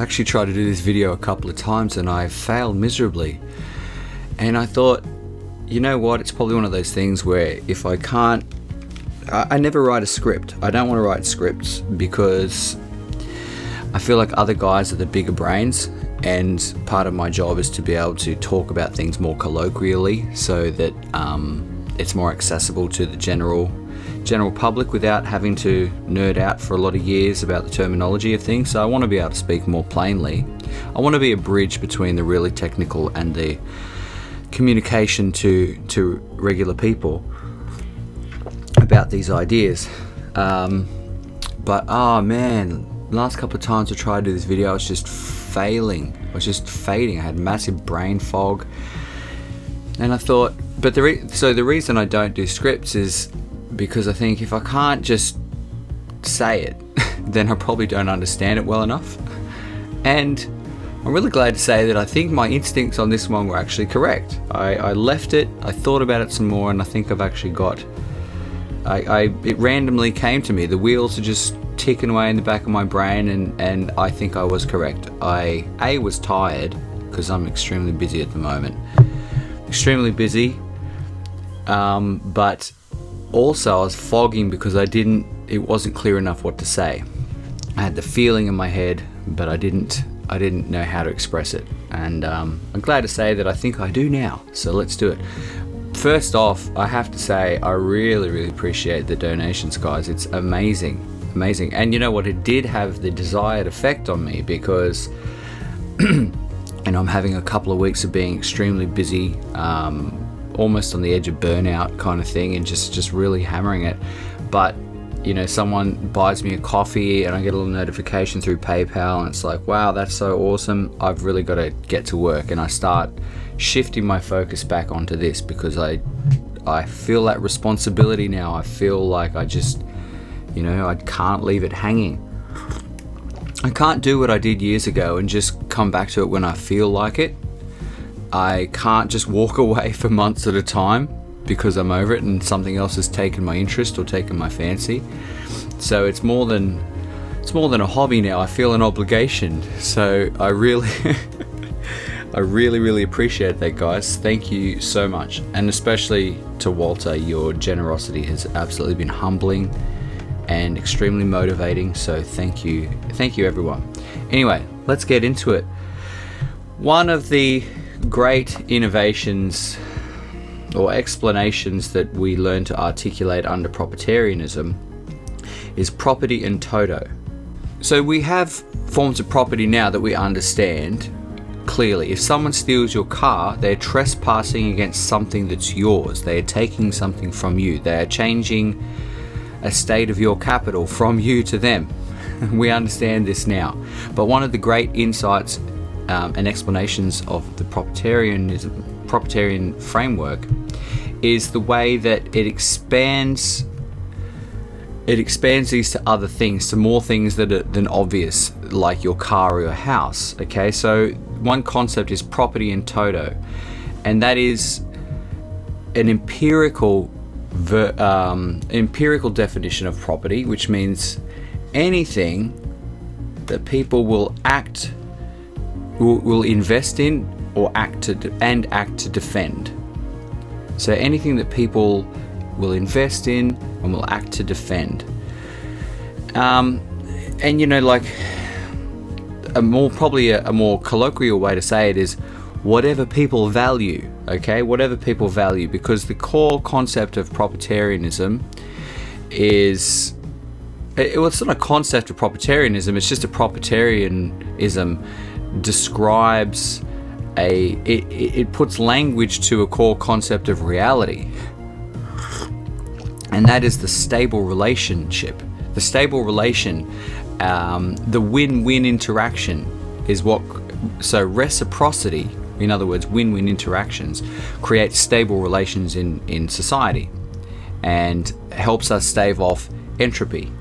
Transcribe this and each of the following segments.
actually tried to do this video a couple of times and I failed miserably. And I thought, you know what, it's probably one of those things where if I can't, I never write a script. I don't want to write scripts because I feel like other guys are the bigger brains, and part of my job is to be able to talk about things more colloquially so that it's more accessible to the general public without having to nerd out for a lot of years about the terminology of things. So I want to be able to speak more plainly. I want to be a bridge between the really technical and the communication to regular people about these ideas. But oh man, last couple of times I tried to do this video, I was just failing. I was just fading. I had massive brain fog. And I thought, but the reason I don't do scripts is because I think if I can't just say it, then I probably don't understand it well enough. And I'm really glad to say that I think my instincts on this one were actually correct. I left it, I thought about it some more, and I think I've actually got... it randomly came to me. The wheels are just ticking away in the back of my brain, and I think I was correct. I was tired because I'm extremely busy at the moment. Extremely busy, but also I was fogging because it wasn't clear enough what to say. I had the feeling in my head, but I didn't know how to express it. And I'm glad to say that I think I do now. So let's do it. First off, I have to say I really appreciate the donations, guys. It's amazing. And you know what? It did have the desired effect on me because and I'm having a couple of weeks of being extremely busy, almost on the edge of burnout kind of thing, and just really hammering it. But you know, someone buys me a coffee and I get a little notification through PayPal, and it's like, wow, that's so awesome. I've really got to get to work, and I start shifting my focus back onto this because I feel that responsibility now. I feel like I just, you know, I can't leave it hanging. I can't do what I did years ago and just come back to it when I feel like it. I can't just walk away for months at a time because I'm over it and something else has taken my interest or taken my fancy. So it's more than a hobby now. I feel an obligation. So I really I really appreciate that, guys. Thank you so much. And especially to Walter, your generosity has absolutely been humbling and extremely motivating. So thank you everyone. Anyway, let's get into it. One of the great innovations or explanations that we learn to articulate under proprietarianism is property and toto. So we have forms of property now that we understand clearly. If someone steals your car, they're trespassing against something that's yours. They are taking something from you. They are changing a state of your capital from you to them. We understand this now. But one of the great insights and explanations of the proprietarian framework is the way that it expands these to other things, to more things that are than obvious, like your car or your house. Okay, so one concept is property in toto, and that is an empirical definition of property, which means anything that people will invest in or act to defend. So anything that people will invest in and will act to defend. And you know, like a more colloquial way to say it is whatever people value. Okay, whatever people value, because the core concept of proprietarianism is, it's not a concept of proprietarianism, it's just a proprietarianism describes it puts language to a core concept of reality, and that is the stable relationship. The stable relation, the win-win interaction is what, so reciprocity, in other words, win-win interactions, create stable relations in society and helps us stave off entropy.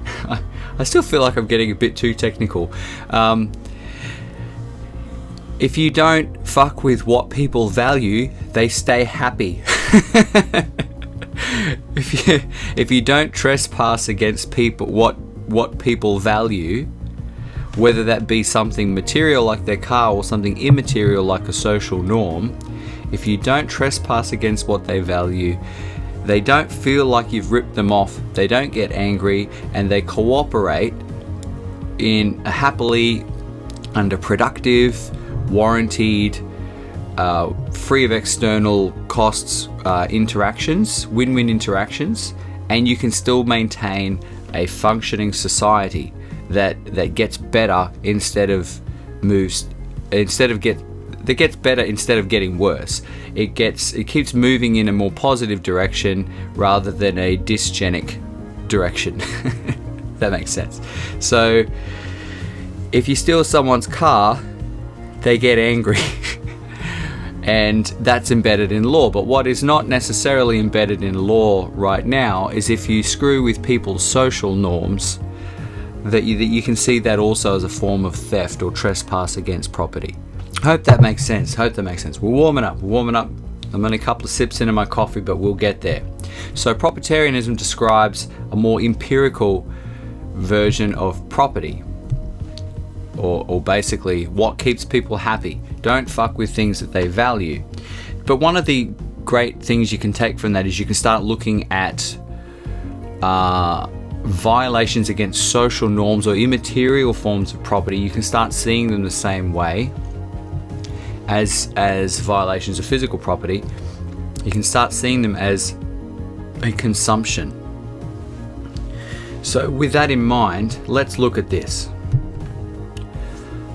I still feel like I'm getting a bit too technical. If you don't fuck with what people value, they stay happy. If you don't trespass against people, what people value, whether that be something material like their car or something immaterial like a social norm, if you don't trespass against what they value, they don't feel like you've ripped them off, they don't get angry, and they cooperate in a happily under productive, warranted, free of external costs interactions, win-win interactions, and you can still maintain a functioning society that gets better instead of getting worse. It keeps moving in a more positive direction rather than a dysgenic direction. That makes sense. So if you steal someone's car, they get angry. And that's embedded in law. But what is not necessarily embedded in law right now is if you screw with people's social norms, that you can see that also as a form of theft or trespass against property. Hope that makes sense. We're warming up. I'm only a couple of sips into my coffee, but we'll get there. So propertarianism describes a more empirical version of property, or basically what keeps people happy. Don't fuck with things that they value. But one of the great things you can take from that is you can start looking at violations against social norms or immaterial forms of property. You can start seeing them the same way as violations of physical property. You can start seeing them as a consumption. So with that in mind, let's look at this.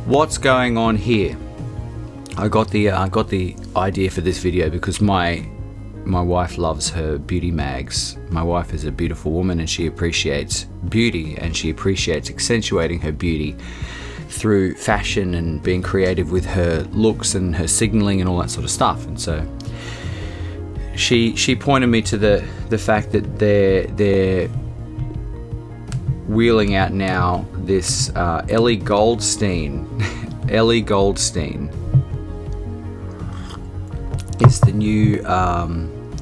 What's going on here? I got the idea for this video because my wife loves her beauty mags. My wife is a beautiful woman and she appreciates beauty, and she appreciates accentuating her beauty through fashion and being creative with her looks and her signaling and all that sort of stuff. And so she pointed me to the fact that they're wheeling out now this Ellie Goldstein. Ellie Goldstein is the new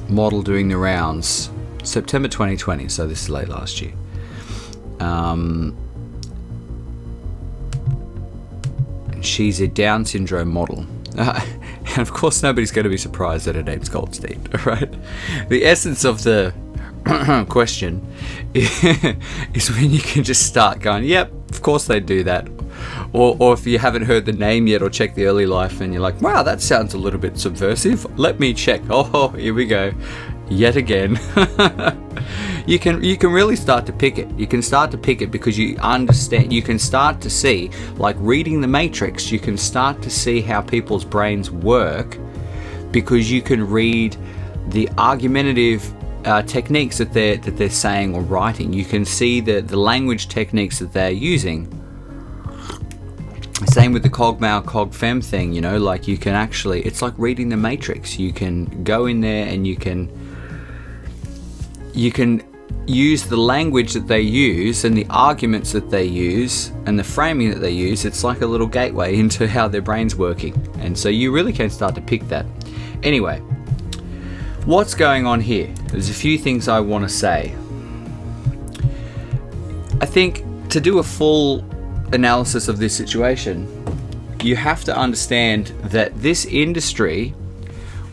model doing the rounds. September 2020, so this is late last year. She's a Down syndrome model. And of course nobody's going to be surprised that her name's Goldstein, right? The essence of the question is when you can just start going, yep, of course they do that. Or if you haven't heard the name yet or checked the early life and you're like, wow, that sounds a little bit subversive, let me check. Oh, here we go. Yet again. You can really start to pick it. You can start to pick it because you understand, you can start to see, like reading the Matrix, you can start to see how people's brains work because you can read the argumentative techniques that they're saying or writing. You can see the language techniques that they're using. Same with the cog male cog fem thing, you know, like you can actually, it's like reading the Matrix. You can go in there and you can use the language that they use and the arguments that they use and the framing that they use. It's like a little gateway into how their brain's working, and so you really can start to pick that. Anyway, what's going on here? There's a few things I want to say. I think to do a full analysis of this situation, you have to understand that this industry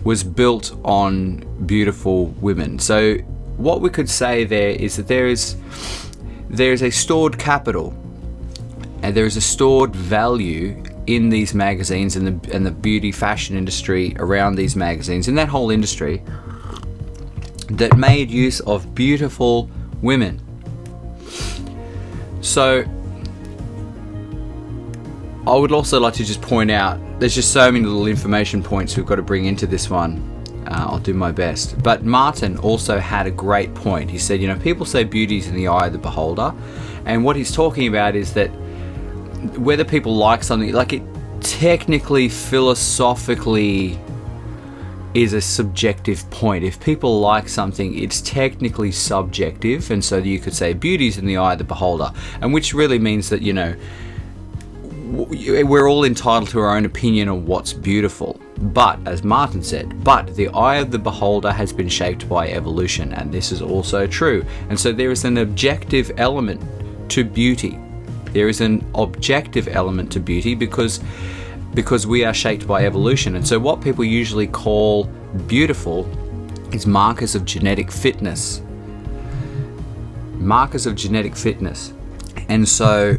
was built on beautiful women. So what we could say there is that there is a stored capital and there is a stored value in these magazines and the beauty fashion industry around these magazines, in that whole industry, that made use of beautiful women. So I would also like to just point out, there's just so many little information points we've got to bring into this one. I'll do my best. But Martin also had a great point. He said, you know, people say beauty's in the eye of the beholder. And what he's talking about is that whether people like something, like it technically, philosophically is a subjective point. If people like something, it's technically subjective. And so you could say beauty's in the eye of the beholder. And which really means that, you know, we're all entitled to our own opinion on what's beautiful. But, as Martin said, but the eye of the beholder has been shaped by evolution, and this is also true. And so there is an objective element to beauty. There is an objective element to beauty because we are shaped by evolution. And so what people usually call beautiful is markers of genetic fitness. Markers of genetic fitness. And so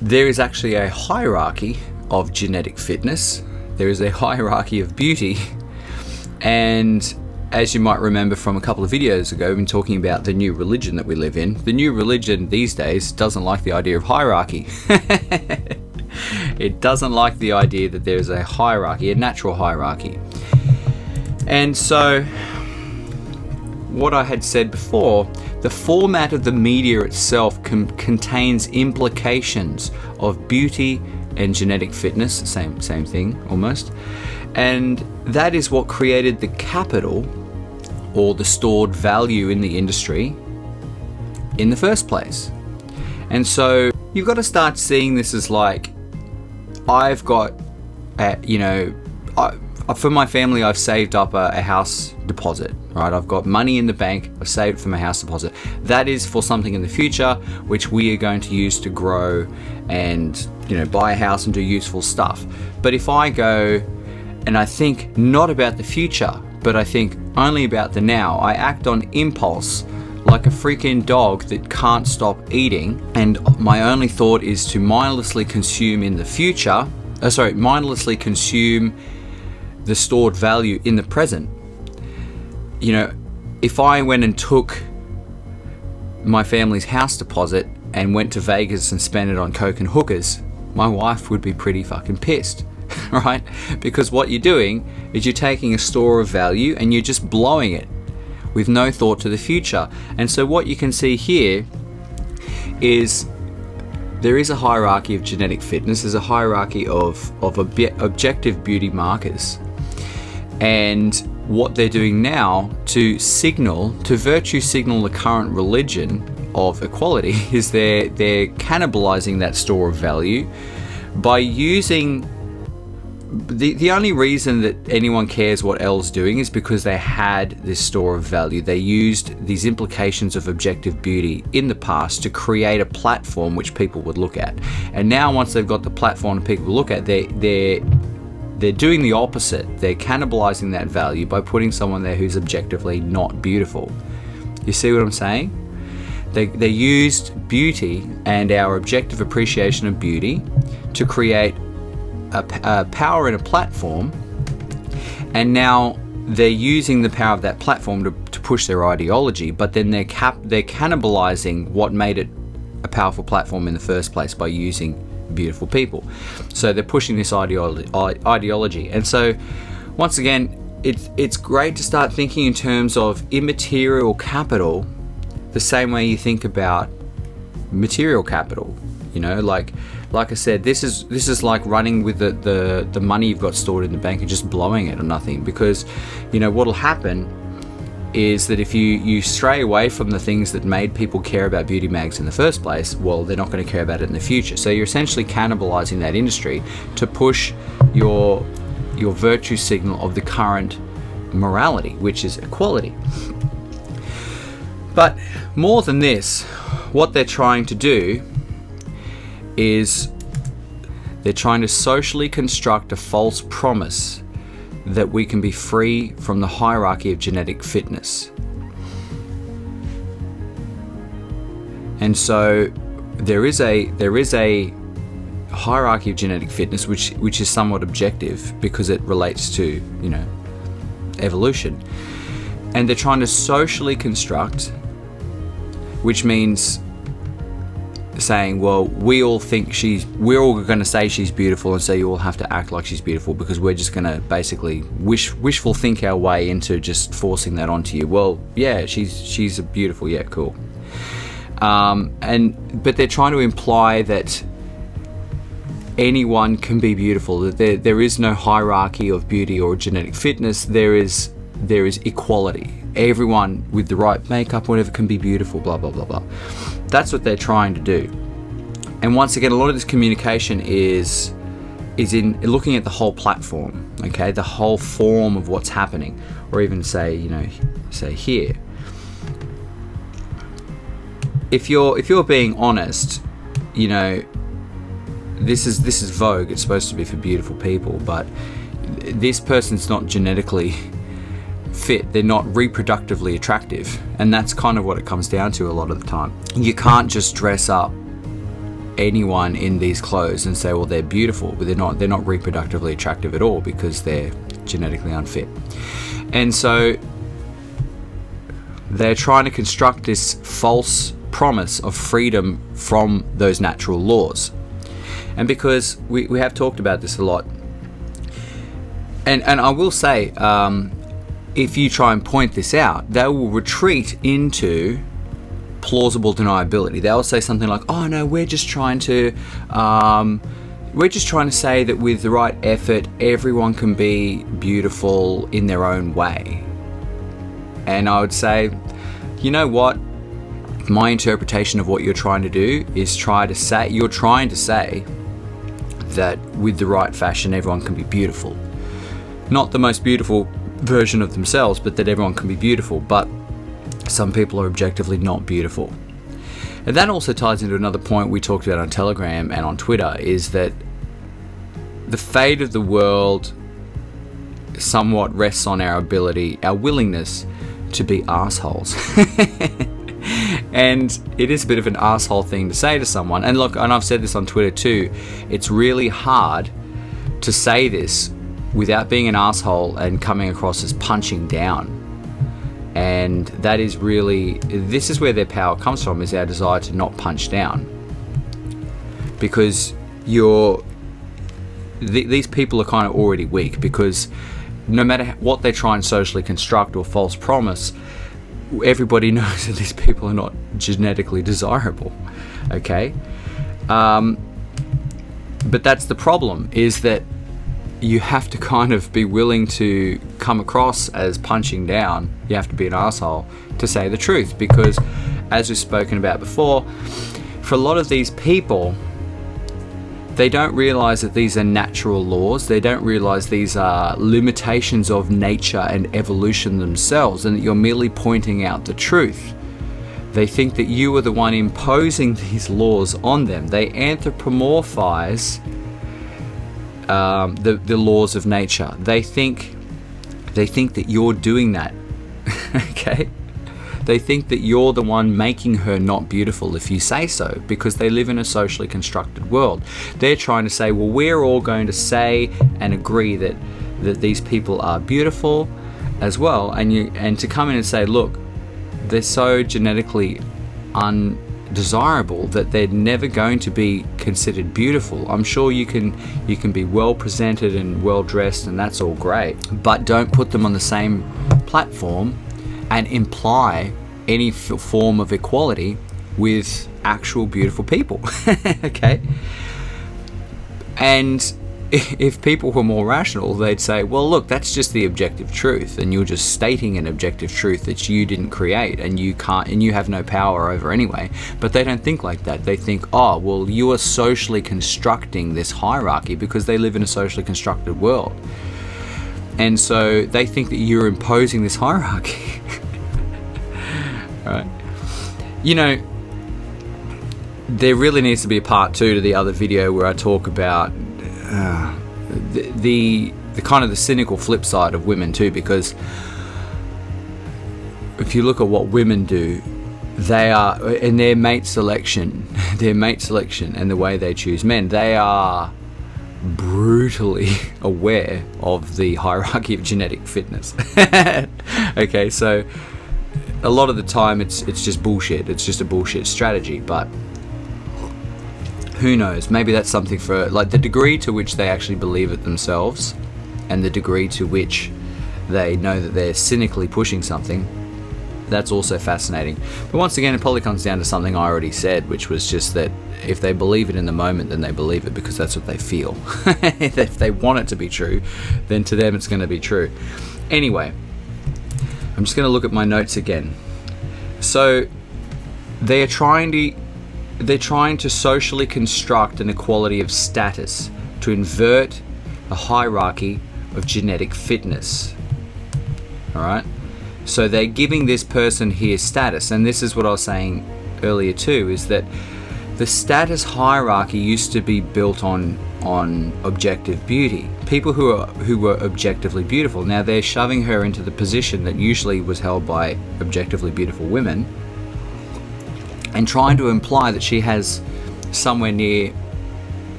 there is actually a hierarchy of genetic fitness. There is a hierarchy of beauty. And as you might remember from a couple of videos ago, we've been talking about the new religion that we live in. The new religion these days doesn't like the idea of hierarchy. It doesn't like the idea that there's a hierarchy, a natural hierarchy. And so, what I had said before, the format of the media itself contains implications of beauty and genetic fitness, same thing almost. And that is what created the capital or the stored value in the industry in the first place. And so you've got to start seeing this as like, I've got, for my family, I've saved up a house deposit, right? I've got money in the bank, I've saved for my house deposit. That is for something in the future, which we are going to use to grow and, buy a house and do useful stuff. But if I go and I think not about the future, but I think only about the now, I act on impulse like a freaking dog that can't stop eating, and my only thought is to mindlessly consume in the future, mindlessly consume the stored value in the present. If I went and took my family's house deposit and went to Vegas and spent it on coke and hookers, my wife would be pretty fucking pissed, right? Because what you're doing is you're taking a store of value and you're just blowing it with no thought to the future. And so what you can see here is there is a hierarchy of genetic fitness. There's a hierarchy of objective beauty markers. And what they're doing now to virtue signal the current religion of equality is they're cannibalizing that store of value by using the only reason that anyone cares what L's doing is because they had this store of value. They used these implications of objective beauty in the past to create a platform which people would look at. And now once they've got the platform that people look at, they're doing the opposite. They're cannibalizing that value by putting someone there who's objectively not beautiful. You see what I'm saying? They used beauty and our objective appreciation of beauty to create a power in a platform, and now they're using the power of that platform to push their ideology, but then they're cannibalizing what made it a powerful platform in the first place by using beautiful people. So they're pushing this ideology. And so once again, it's great to start thinking in terms of immaterial capital the same way you think about material capital. Like I said, this is like running with the money you've got stored in the bank and just blowing it on nothing. Because what'll happen is that if you stray away from the things that made people care about beauty mags in the first place, well, they're not going to care about it in the future. So you're essentially cannibalizing that industry to push your virtue signal of the current morality, which is equality. But more than this, what they're trying to do is they're trying to socially construct a false promise that we can be free from the hierarchy of genetic fitness. And so there is a hierarchy of genetic fitness which is somewhat objective because it relates to, evolution. And they're trying to socially construct, which means saying, well, we're all going to say she's beautiful, and so you all have to act like she's beautiful because we're just going to basically wishful think our way into just forcing that onto you. Well, yeah, she's beautiful, yeah, cool. But they're trying to imply that anyone can be beautiful, that there is no hierarchy of beauty or genetic fitness. There is equality. Everyone with the right makeup, whatever, can be beautiful, blah, blah, blah, blah. That's what they're trying to do. And once again, a lot of this communication is in looking at the whole platform, okay, the whole form of what's happening, or even say here. if you're being honest, you know, this is Vogue. It's supposed to be for beautiful people, but this person's not genetically fit. They're not reproductively attractive, and that's kind of what it comes down to a lot of the time. You can't just dress up anyone in these clothes and say, well, they're beautiful, but they're not reproductively attractive at all because they're genetically unfit. And so they're trying to construct this false promise of freedom from those natural laws. And because we have talked about this a lot, and I will say, if you try and point this out, they will retreat into plausible deniability. They'll say something like, oh no, we're just trying to say that with the right effort, everyone can be beautiful in their own way. And I would say, you know what? My interpretation of what you're trying to do is you're trying to say that with the right fashion, everyone can be beautiful. Not the most beautiful version of themselves, but that everyone can be beautiful. But some people are objectively not beautiful. And that also ties into another point we talked about on Telegram and on Twitter, is that the fate of the world somewhat rests on our willingness to be assholes. And it is a bit of an asshole thing to say to someone. And look, and I've said this on Twitter too, it's really hard to say this without being an asshole and coming across as punching down. And that is really, this is where their power comes from, is our desire to not punch down. Because these people are kind of already weak, because no matter what they try and socially construct or false promise, everybody knows that these people are not genetically desirable, okay? But that's the problem, is that you have to kind of be willing to come across as punching down. You have to be an asshole to say the truth, because as we've spoken about before, for a lot of these people, they don't realize that these are natural laws. They don't realize these are limitations of nature and evolution themselves, and that you're merely pointing out the truth. They think that you are the one imposing these laws on them. They anthropomorphize the laws of nature. They think that you're doing that. Okay? They think that you're the one making her not beautiful if you say so, because they live in a socially constructed world. They're trying to say, well, we're all going to say and agree that these people are beautiful as well, and to come in and say, look, they're so genetically undesirable that they're never going to be considered beautiful. I'm sure you can be well presented and well dressed, and that's all great, but don't put them on the same platform and imply any form of equality with actual beautiful people. Okay? And if people were more rational, they'd say, well, look, that's just the objective truth, and you're just stating an objective truth that you didn't create, and you can't, and you have no power over anyway. But they don't think like that. They think, oh, well, you are socially constructing this hierarchy, because they live in a socially constructed world. And so they think that you're imposing this hierarchy. Right? You know, there really needs to be a part 2 to the other video where I talk about the kind of the cynical flip side of women too, because if you look at what women do, they are in their mate selection and the way they choose men, they are brutally aware of the hierarchy of genetic fitness. Okay, so a lot of the time it's just bullshit. It's just a bullshit strategy, but who knows? Maybe that's something for, like, the degree to which they actually believe it themselves, and the degree to which they know that they're cynically pushing something. That's also fascinating. But once again, it probably comes down to something I already said, which was just that if they believe it in the moment, then they believe it because that's what they feel. If they want it to be true, then to them it's going to be true. Anyway, I'm just going to look at my notes again. So they're trying to socially construct an equality of status to invert a hierarchy of genetic fitness. All right? So they're giving this person here status, and this is what I was saying earlier too, is that the status hierarchy used to be built on objective beauty. People who were objectively beautiful. Now they're shoving her into the position that usually was held by objectively beautiful women, and trying to imply that she has somewhere near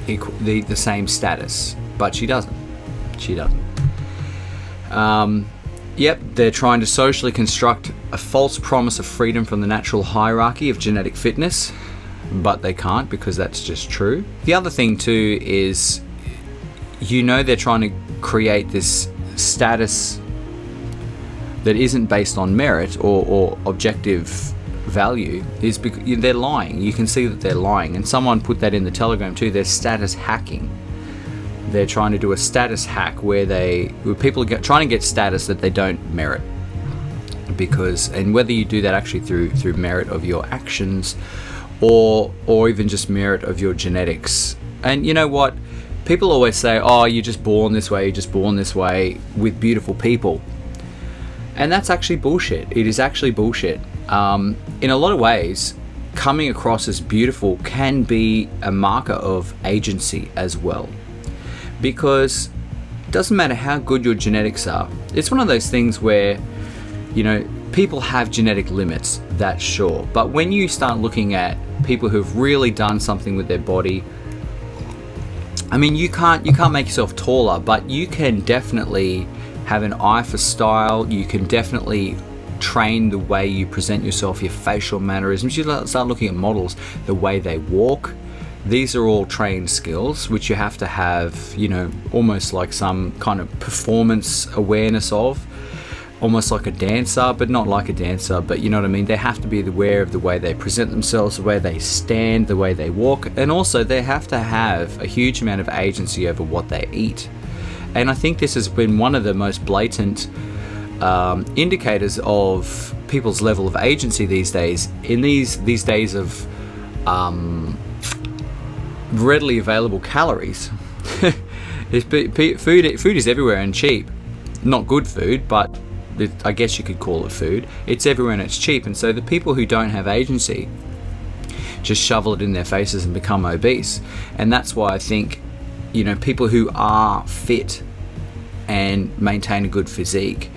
the same status, but she doesn't. Yep, they're trying to socially construct a false promise of freedom from the natural hierarchy of genetic fitness, but they can't, because that's just true. The other thing too is, they're trying to create this status that isn't based on merit or objective value, is because they're lying. You can see that they're lying, and someone put that in the Telegram too. They're status hacking. They're trying to do a status hack where people are trying to get status that they don't merit, and whether you do that actually through merit of your actions, or even just merit of your genetics. And you know what? People always say, oh, you're just born this way, with beautiful people. And that's actually bullshit. It is actually bullshit. In a lot of ways, coming across as beautiful can be a marker of agency as well. Because it doesn't matter how good your genetics are. It's one of those things where, people have genetic limits, that's sure. But when you start looking at people who've really done something with their body, I mean, you can't make yourself taller, but you can definitely have an eye for style. You can definitely train the way you present yourself, your facial mannerisms. You start looking at models, the way they walk. These are all trained skills which you have to have, almost like some kind of performance awareness of, almost like a dancer, but not like a dancer, but you know what I mean? They have to be aware of the way they present themselves, the way they stand, the way they walk, and also they have to have a huge amount of agency over what they eat. And I think this has been one of the most blatant indicators of people's level of agency these days, in these days of readily available calories. Food is everywhere and cheap. Not good food, but I guess you could call it food. It's everywhere and it's cheap, and so the people who don't have agency just shovel it in their faces and become obese. And that's why I think, people who are fit and maintain a good physique,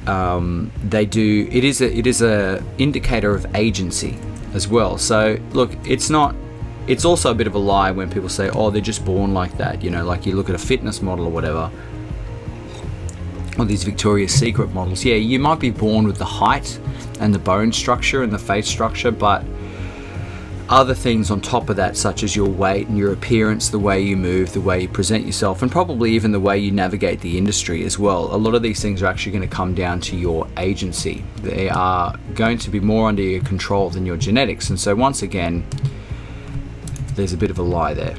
it is a indicator of agency as well. So look, it's also a bit of a lie when people say, oh, they're just born like that. Like you look at a fitness model or whatever, or these Victoria's Secret models. Yeah, you might be born with the height and the bone structure and the face structure, but other things on top of that, such as your weight and your appearance, the way you move, the way you present yourself, and probably even the way you navigate the industry as well. A lot of these things are actually going to come down to your agency. They are going to be more under your control than your genetics. And so once again, there's a bit of a lie there.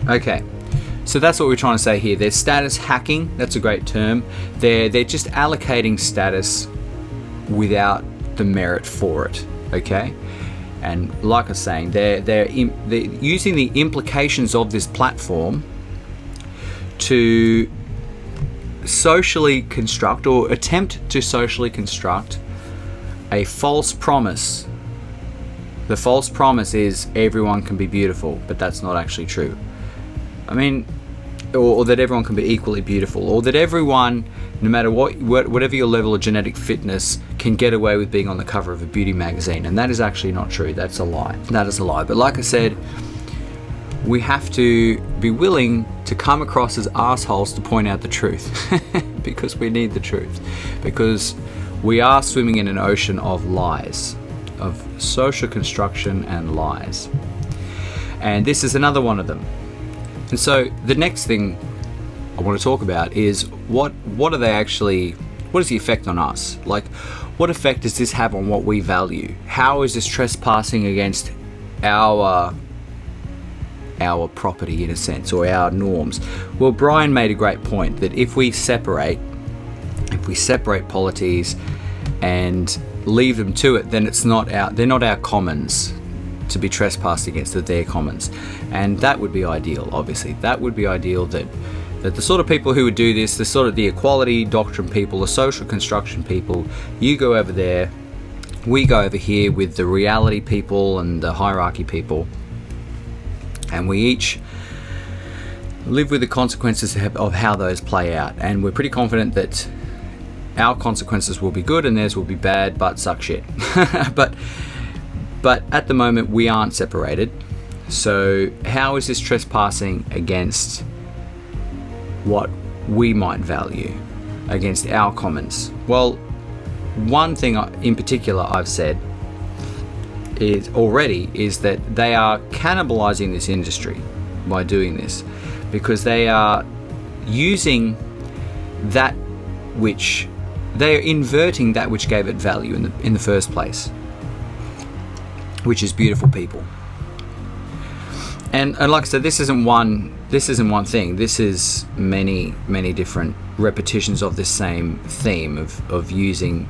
Okay, so that's what we're trying to say here. There's status hacking. That's a great term. They're just allocating status without the merit for it. Okay, and like I was saying, they're using the implications of this platform to socially construct, or attempt to socially construct, a false promise. The false promise is everyone can be beautiful, but that's not actually true. I mean, or that everyone can be equally beautiful, or that everyone, no matter whatever your level of genetic fitness, can get away with being on the cover of a beauty magazine. And that is actually not true. That's a lie. That is a lie. But like I said, we have to be willing to come across as assholes to point out the truth, because we need the truth, because we are swimming in an ocean of lies, of social construction and lies. And this is another one of them. And so the next thing I want to talk about is what is the effect on us? Like, what effect does this have on what we value? How is this trespassing against our property, in a sense, or our norms? Well, Brian made a great point that if we separate polities and leave them to it, then they're not our commons to be trespassed against, that they're commons. And that would be ideal, obviously. That would be ideal, that That the sort of people who would do this, the sort of the equality doctrine people, the social construction people, you go over there, we go over here with the reality people and the hierarchy people, and we each live with the consequences of how those play out. And we're pretty confident that our consequences will be good and theirs will be bad, but suck shit. but at the moment we aren't separated. So how is this trespassing against what we might value, against our commons? Well, one thing in particular I've said is that they are cannibalizing this industry by doing this, because they are using that which they are inverting that which gave it value in the first place, which is beautiful people. And like I said, this isn't one thing. This is many different repetitions of this same theme of using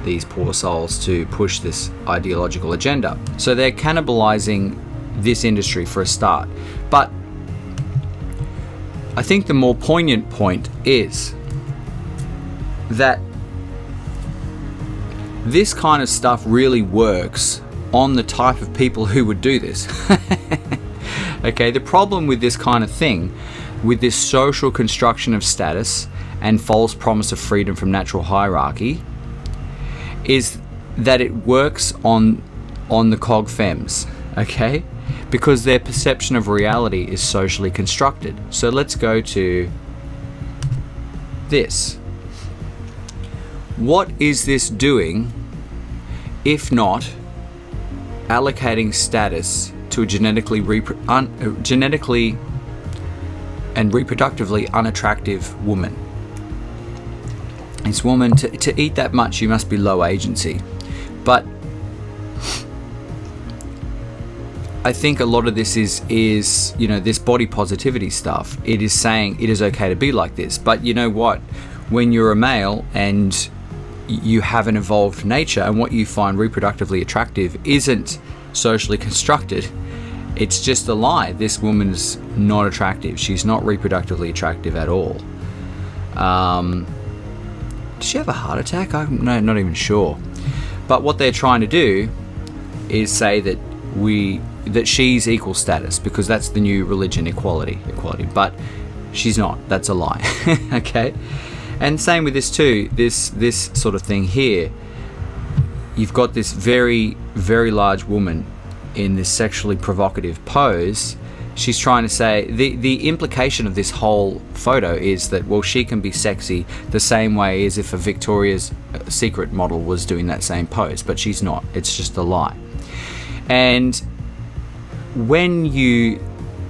these poor souls to push this ideological agenda. So they're cannibalizing this industry for a start. But I think the more poignant point is that this kind of stuff really works on the type of people who would do this. Okay, the problem with this kind of thing, with this social construction of status and false promise of freedom from natural hierarchy, is that it works on the cog femmes, okay? Because their perception of reality is socially constructed. So let's go to this. What is this doing if not allocating status to a genetically and reproductively unattractive woman? This woman, to eat that much, you must be low agency. But I think a lot of this is this body positivity stuff. It is saying it is okay to be like this. But you know what? When you're a male and you have an evolved nature, and what you find reproductively attractive isn't socially constructed, it's just a lie. This woman's not attractive. She's not reproductively attractive at all. Did she have a heart attack? I'm not even sure. But what they're trying to do is say that she's equal status, because that's the new religion, equality. But she's not. That's a lie. Okay? And same with this too. This sort of thing here. You've got this very, very large woman in this sexually provocative pose. She's trying to say, the implication of this whole photo is that, well, she can be sexy the same way as if a Victoria's Secret model was doing that same pose, but she's not. It's just a lie. And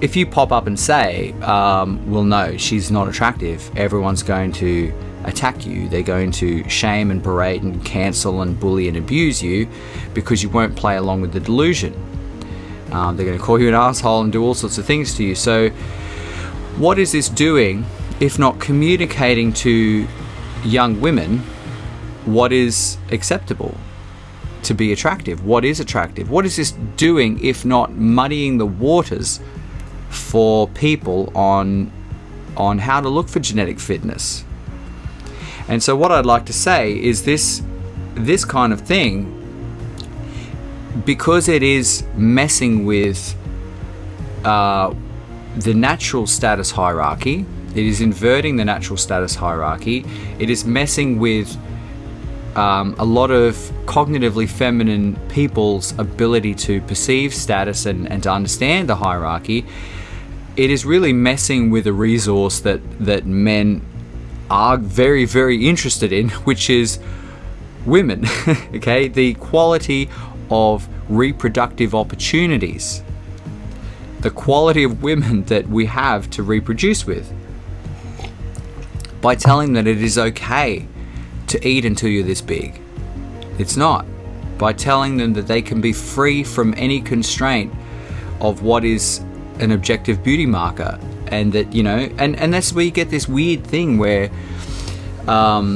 if you pop up and say, well, no, she's not attractive, everyone's going to attack you. They're going to shame and berate and cancel and bully and abuse you because you won't play along with the delusion. They're going to call you an asshole and do all sorts of things to you. So what is this doing if not communicating to young women what is acceptable to be attractive? What is attractive? What is this doing if not muddying the waters for people on how to look for genetic fitness? And so what I'd like to say is this kind of thing, because it is messing with the natural status hierarchy, it is inverting the natural status hierarchy, it is messing with a lot of cognitively feminine people's ability to perceive status and to understand the hierarchy. It is really messing with a resource that men are very, very interested in, which is women. Okay, the quality of reproductive opportunities, the quality of women that we have to reproduce with, by telling them that it is okay to eat until you're this big. It's not. By telling them that they can be free from any constraint of what is an objective beauty marker, and that, and that's where you get this weird thing where I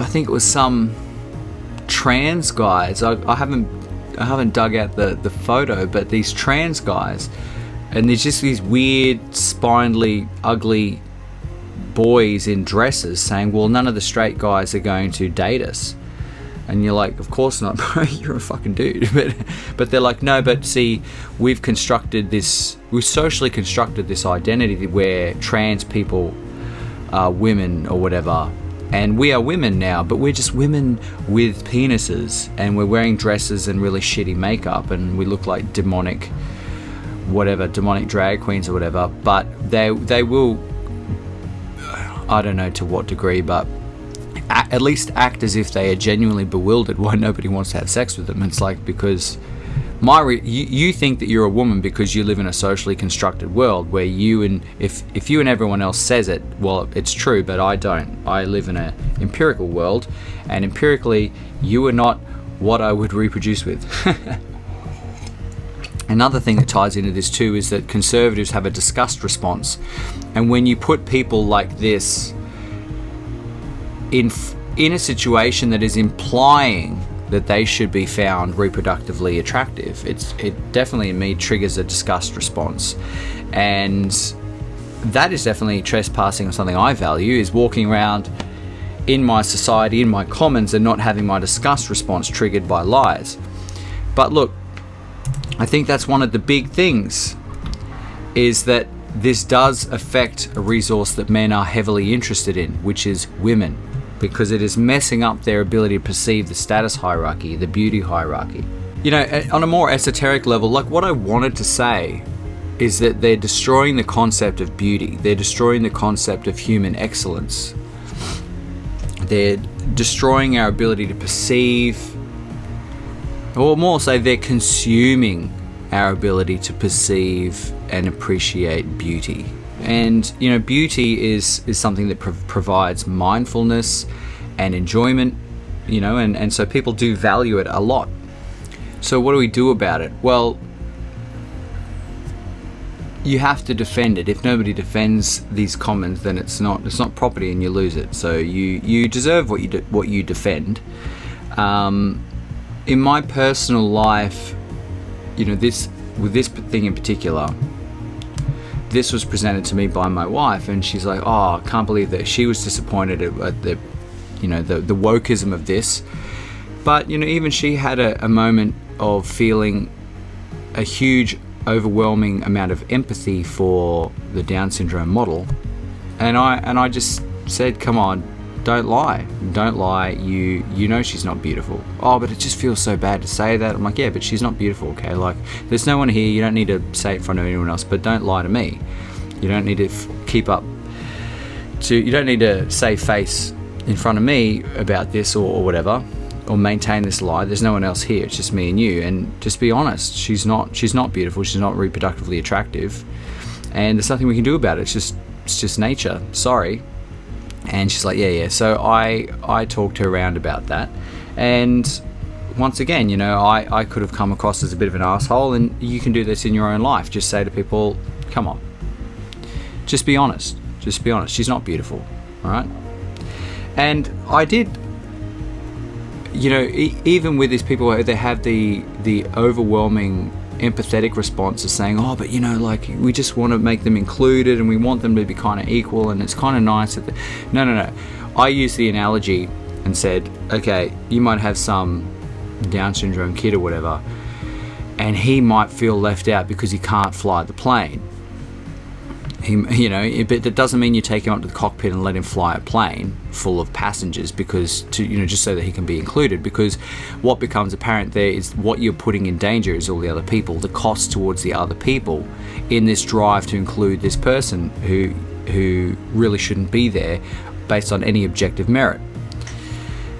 think it was some trans guys, I haven't dug out the photo, but these trans guys And there's just these weird, spindly, ugly boys in dresses saying, well, none of the straight guys are going to date us. And you're like, of course not, bro, you're a fucking dude. But they're like, no, but see, we've socially constructed this identity where trans people are women or whatever. And we are women now, but we're just women with penises, and we're wearing dresses and really shitty makeup, and we look like demonic drag queens or whatever. But they will, I don't know to what degree, but at least act as if they are genuinely bewildered why nobody wants to have sex with them. It's like, because you think that you're a woman because you live in a socially constructed world where if you and everyone else says it, well, it's true, but I don't. I live in an empirical world, and empirically you are not what I would reproduce with. Another thing that ties into this too is that conservatives have a disgust response, and when you put people like this in a situation that is implying that they should be found reproductively attractive, it definitely in me triggers a disgust response. And that is definitely trespassing on something I value, is walking around in my society, in my commons, and not having my disgust response triggered by lies. But look, I think that's one of the big things, is that this does affect a resource that men are heavily interested in, which is women, because it is messing up their ability to perceive the status hierarchy, the beauty hierarchy. You know, on a more esoteric level, like what I wanted to say is that they're destroying the concept of beauty. They're destroying the concept of human excellence. They're destroying our ability to perceive, or more say, they're consuming our ability to perceive and appreciate beauty. And, you know, beauty is something that provides mindfulness and enjoyment, you know, and so people do value it a lot. So what do we do about it? Well, you have to defend it. If nobody defends these commons, then it's not property and you lose it. So you deserve what you defend. In my personal life, you know, with this thing in particular, this was presented to me by my wife, and she's like, oh, I can't believe that. She was disappointed at the, you know, the wokeism of this. But, you know, even she had a moment of feeling a huge, overwhelming amount of empathy for the Down syndrome model. And I just said, come on, don't lie. You know she's not beautiful. Oh, but it just feels so bad to say that. I'm like, yeah, but she's not beautiful, okay? Like, there's no one here. You don't need to say it in front of anyone else, but don't lie to me. You don't need to you don't need to save face in front of me about this or whatever, or maintain this lie. There's no one else here. It's just me and you. And just be honest. She's not beautiful. She's not reproductively attractive. And there's nothing we can do about it. It's just nature. Sorry. And she's like, yeah. So I talked her around about that. And once again, you know, I could have come across as a bit of an asshole, and you can do this in your own life. Just say to people, come on. Just be honest. She's not beautiful. All right? And I did, you know, even with these people, they have the overwhelming empathetic response of saying, oh, but you know, like, we just want to make them included and we want them to be kind of equal, and it's kind of nice that no. I used the analogy and said, okay, you might have some Down syndrome kid or whatever, and he might feel left out because he can't fly the plane. You know, but that doesn't mean you take him up to the cockpit and let him fly a plane full of passengers just so that he can be included. Because what becomes apparent there is what you're putting in danger is all the other people, the cost towards the other people in this drive to include this person who really shouldn't be there based on any objective merit.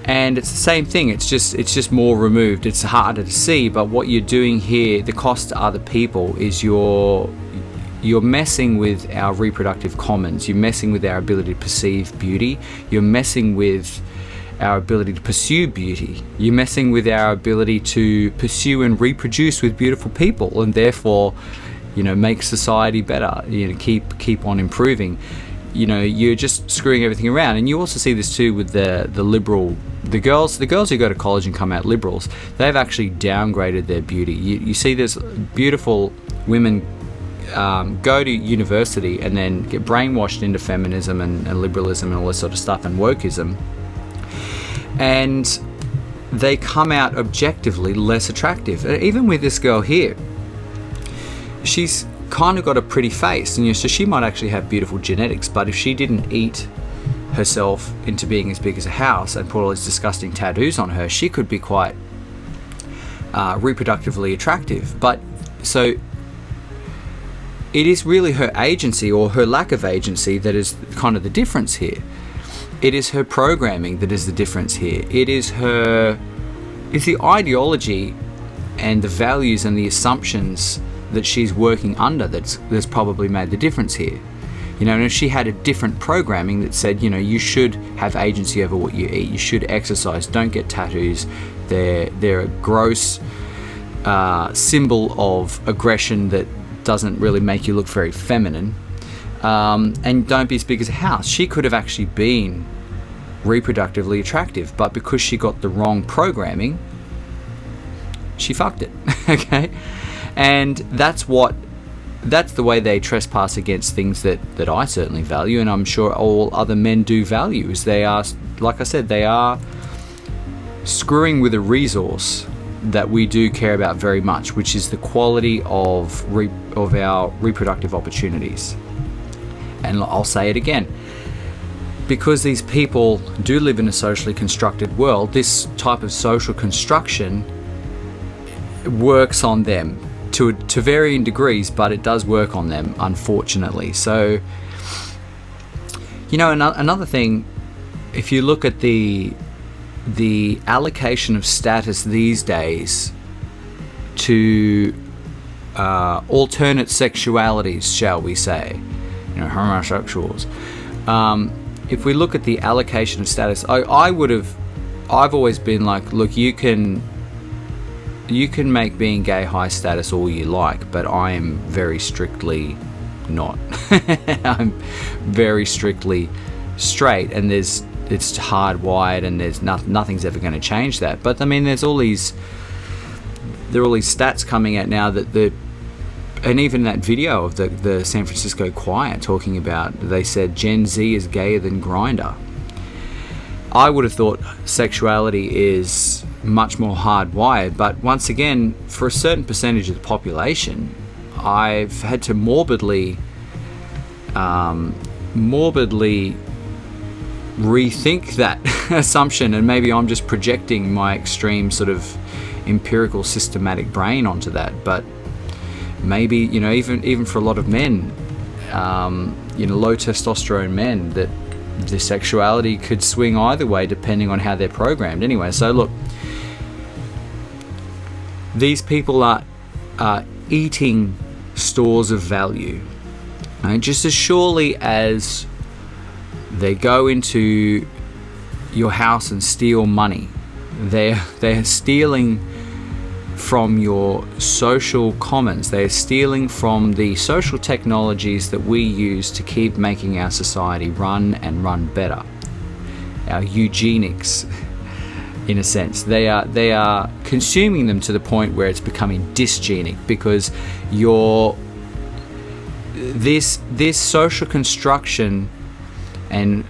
And it's the same thing. It's just more removed. It's harder to see, but what you're doing here, the cost to other people, is you're messing with our reproductive commons. You're messing with our ability to perceive beauty. You're messing with our ability to pursue beauty. You're messing with our ability to pursue and reproduce with beautiful people, and therefore, you know, make society better. You know, keep on improving. You know, you're just screwing everything around. And you also see this too with the girls who go to college and come out liberals. They've actually downgraded their beauty. You see there's beautiful women go to university and then get brainwashed into feminism and liberalism and all this sort of stuff and wokeism, and they come out objectively less attractive. Even with this girl here, she's kind of got a pretty face, and so she might actually have beautiful genetics, but if she didn't eat herself into being as big as a house and put all these disgusting tattoos on her, she could be quite reproductively attractive. But so it is really her agency, or her lack of agency, that is kind of the difference here. It is her programming that is the difference here. It's the ideology and the values and the assumptions that she's working under that's probably made the difference here. And if she had a different programming that said, you should have agency over what you eat, you should exercise, don't get tattoos, they're a gross symbol of aggression that doesn't really make you look very feminine, and don't be as big as a house. She could have actually been reproductively attractive, but because she got the wrong programming, she fucked it. Okay, and that's the way they trespass against things that I certainly value, and I'm sure all other men do value. Is they are, like I said, they are screwing with a resource that we do care about very much, which is the quality of our reproductive opportunities. And I'll say it again, because these people do live in a socially constructed world, this type of social construction works on them to varying degrees, but it does work on them, unfortunately. So, another thing, if you look at the allocation of status these days to alternate sexualities, shall we say, homosexuals. If we look at the allocation of status, I've always been like, look, you can make being gay high status all you like, but I am very strictly not. I'm very strictly straight, and it's hardwired, and there's nothing's ever going to change that. But I mean, there are all these stats coming out now and even that video of the San Francisco Choir talking about, they said Gen Z is gayer than Grindr. I would have thought sexuality is much more hardwired, but once again, for a certain percentage of the population, I've had to morbidly rethink that assumption, and maybe I'm just projecting my extreme sort of empirical systematic brain onto that. But maybe, even for a lot of men, low testosterone men, that the sexuality could swing either way depending on how they're programmed. Anyway, so look, these people are eating stores of value, right? Just as surely as they go into your house and steal money, they're stealing from your social commons. They're stealing from the social technologies that we use to keep making our society run and run better. Our eugenics, in a sense. They are consuming them to the point where it's becoming dysgenic, because this social construction and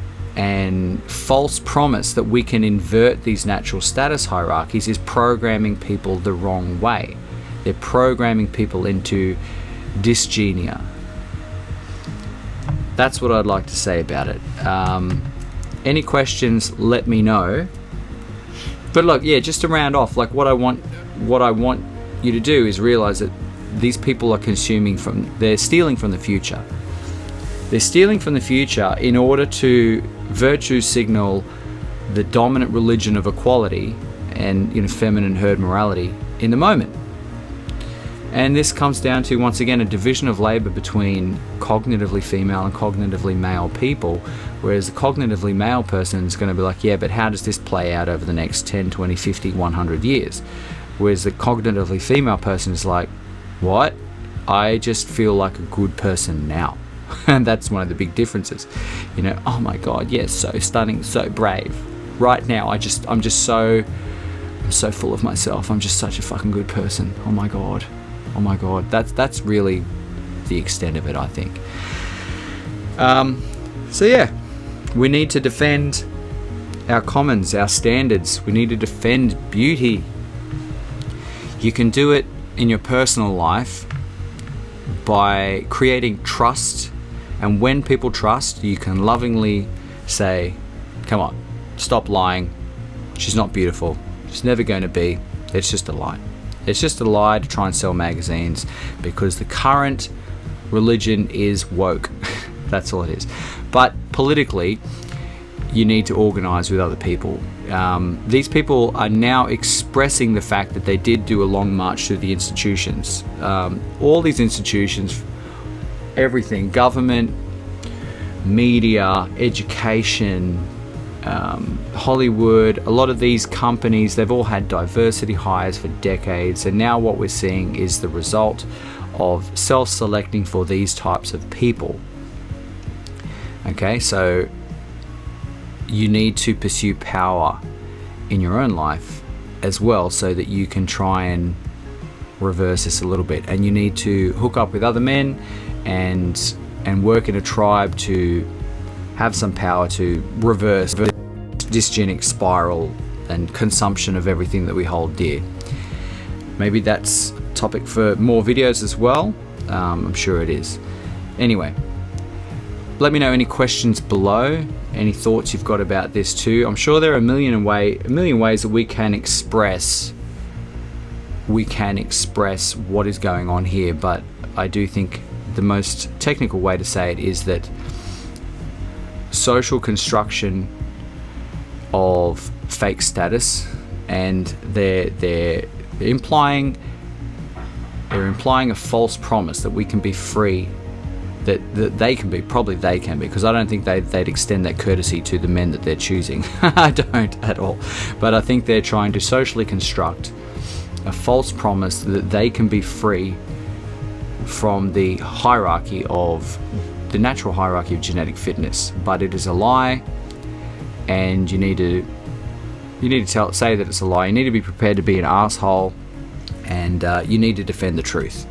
false promise that we can invert these natural status hierarchies is programming people the wrong way. They're programming people into dysgenia. That's what I'd like to say about it. Any questions, let me know. But look, yeah, just to round off, like what I want you to do is realize that these people are they're stealing from the future. They're stealing from the future in order to virtue signal the dominant religion of equality and feminine herd morality in the moment. And this comes down to, once again, a division of labor between cognitively female and cognitively male people, whereas the cognitively male person is going to be like, yeah, but how does this play out over the next 10, 20, 50, 100 years? Whereas the cognitively female person is like, what? I just feel like a good person now. And that's one of the big differences. Oh my God, yes, so stunning, so brave. Right now, I'm so full of myself. I'm just such a fucking good person. Oh my God. That's really the extent of it, I think. So yeah, we need to defend our commons, our standards. We need to defend beauty. You can do it in your personal life by creating trust, and when people trust, you can lovingly say, come on, stop lying, she's not beautiful, she's never going to be, it's just a lie. It's just a lie to try and sell magazines, because the current religion is woke. That's all it is. But politically, you need to organize with other people. These people are now expressing the fact that they did do a long march through the institutions. All these institutions, everything, government, media, education, Hollywood, a lot of these companies, they've all had diversity hires for decades, and now what we're seeing is the result of self-selecting for these types of people. Okay, so you need to pursue power in your own life as well, so that you can try and reverse this a little bit. And you need to hook up with other men and work in a tribe to have some power to reverse the dysgenic spiral and consumption of everything that we hold dear. Maybe that's a topic for more videos as well. I'm sure it is. Anyway, let me know any questions below, any thoughts you've got about this too. I'm sure there are a million ways that we can express what is going on here, but I do think the most technical way to say it is that social construction of fake status, and they're implying a false promise that we can be free, that they can be, because I don't think they'd extend that courtesy to the men that they're choosing. I don't at all. But I think they're trying to socially construct a false promise that they can be free from the hierarchy of the natural hierarchy of genetic fitness. But it is a lie, and you need to say that it's a lie. You need to be prepared to be an asshole, and you need to defend the truth.